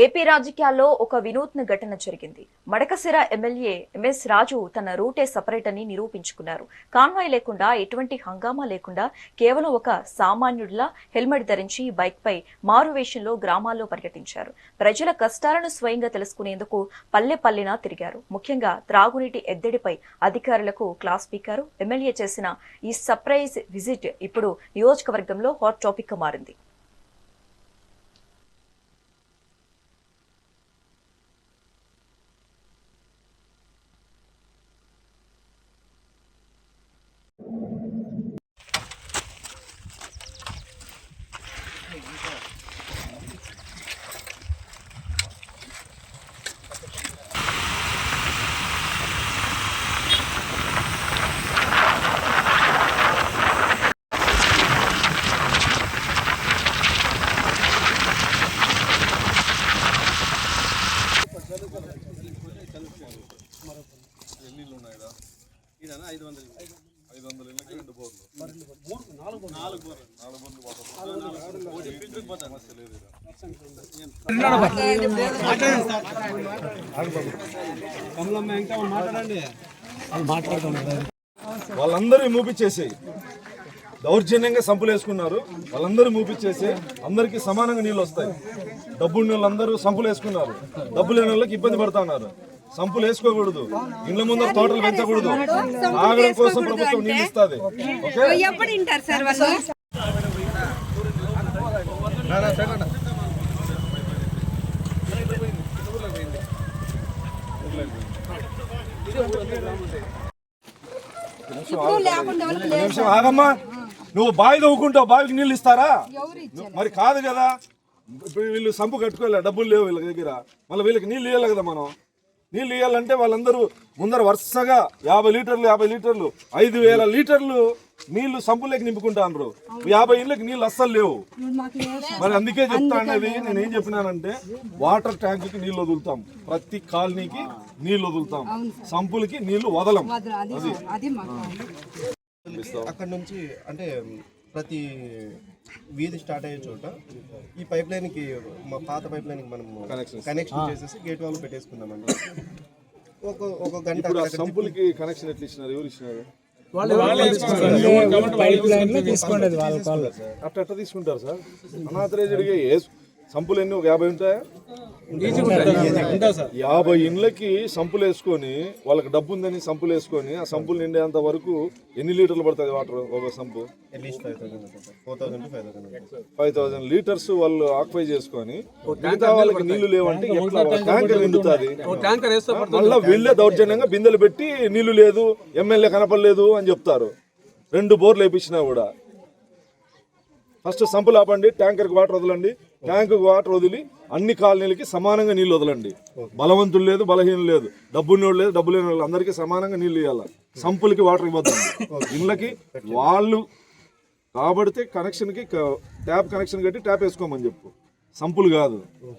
AP రాజకీయాల్లో ఒక వినూత్న ఘటన జరిగింది. మడకశిర ఎమ్మెల్యే ఎంఎస్ రాజు తన రూటే సపరేట్ అని నిరూపించుకున్నారు. కాన్వాయ్ లేకుండా, ఎటువంటి హంగామా లేకుండా కేవలం ఒక సామాన్యుడిలా హెల్మెట్ ధరించి బైక్ పై మారువేషంలో గ్రామాల్లో పర్యటించారు. ప్రజల కష్టాలను స్వయంగా తెలుసుకునేందుకు పల్లె పల్లెనా తిరిగారు. ముఖ్యంగా త్రాగునీటి ఎద్దడిపై అధికారులకు క్లాస్ పీకారు. ఎమ్మెల్యే చేసిన ఈ సర్ప్రైజ్ విజిట్ ఇప్పుడు నియోజకవర్గంలో హాట్ టాపిక్ గా మారింది. వాళ్ళందరూ మూపిచ్చేసి దౌర్జన్యంగా సంపులు వేసుకున్నారు. వాళ్ళందరూ మూపిచ్చేసి అందరికీ సమానంగా నీళ్ళు వస్తాయి. డబ్బున్న వాళ్ళందరూ సంపులు వేసుకున్నారు. డబ్బు లేని వాళ్ళకి ఇబ్బంది పడుతున్నారు. సంపులు వేసుకోకూడదు, ఇళ్ల ముందర తోటలు పెంచకూడదు. ఆగడం కోసం ప్రభుత్వం నీళ్ళు ఇస్తుంది. నిమిషం ఆగమ్మా, నువ్వు బావి తవ్వుకుంటావు, బావికి నీళ్ళు ఇస్తారా? మరి కాదు కదా. ఇప్పుడు వీళ్ళు సంపు కట్టుకోలే, డబ్బులు లేవు వీళ్ళ దగ్గర. మళ్ళీ వీళ్ళకి నీళ్ళు ఇవ్వాలి కదా. మనం నీళ్ళు ఇవ్వాలంటే వాళ్ళందరూ ముందర వరుసగా 50 లీటర్లు 5,000 లీటర్లు నీళ్లు సంపులోకి నింపుకుంటాను. 50 ఇళ్ళకి నీళ్ళు అస్సలు లేవు. మరి అందుకే చెప్తా అనేది, నేను ఏం చెప్పినానంటే వాటర్ ట్యాంక్ కి నీళ్లు వదులుతాం, ప్రతి కాలనీకి నీళ్లు వదులుతాం, సంపులకి నీళ్లు వదలం. అది అక్కడ నుంచి అంటే ప్రతి వీధి స్టార్ట్ అయ్యే చోట ఈ పైప్ లైన్ కి, మా పాత పైప్ లైన్ కి మనం కనెక్షన్ చేసేసి గేట్ వాళ్ళు పెట్టేసుకున్నామండి. ఒక గంట సంపులకి కనెక్షన్ ఎట్లా ఇచ్చినారు? ఎవరు ఇచ్చినారు? అట్లా తీసుకుంటారు సార్. అనాథరైజ్డ్గా సంపులు ఎన్ని? ఒక 50 ఉంటాయా? 50 ఇండ్లకి సంపులు వేసుకొని, వాళ్ళకి డబ్బు ఉందని సంపులు వేసుకొని, ఆ సంపులు నిండేంత వరకు ఎన్ని లీటర్లు పడుతుంది వాటర్? ఒక సంపు 5,000 లీటర్స్ వాళ్ళు ఆక్యుపై చేసుకొని, మిగతా వాళ్ళకి నీళ్లు లేవంటే ఎట్లా ట్యాంకర్ నిండుతుంది? మళ్ళీ వీళ్ళే దౌర్జన్యంగా బిందెలు పెట్టి నీళ్లు లేదు, ఎమ్మెల్యే కనపడలేదు అని చెప్తారు. 2 బోర్లు వేయించినా కూడా ఫస్ట్ సంపులు ఆపండి, ట్యాంకర్కి వాటర్ వదలండి. ట్యాంకు వాటర్ వదిలి అన్ని కాలనీలకి సమానంగా నీళ్ళు వదలండి. బలవంతులు లేదు, బలహీనలు లేదు, డబ్బున్నోళ్ళు లేదు, డబ్బు లేని వాళ్ళు, అందరికీ సమానంగా నీళ్ళు ఇవ్వాలి. సంపులకి వాటర్ ఇవ్వద్దు. ఇళ్ళకి వాళ్ళు కాబడితే కనెక్షన్కి ట్యాప్ కనెక్షన్ కట్టి ట్యాప్ వేసుకోమని చెప్పు. సంపులు కాదు.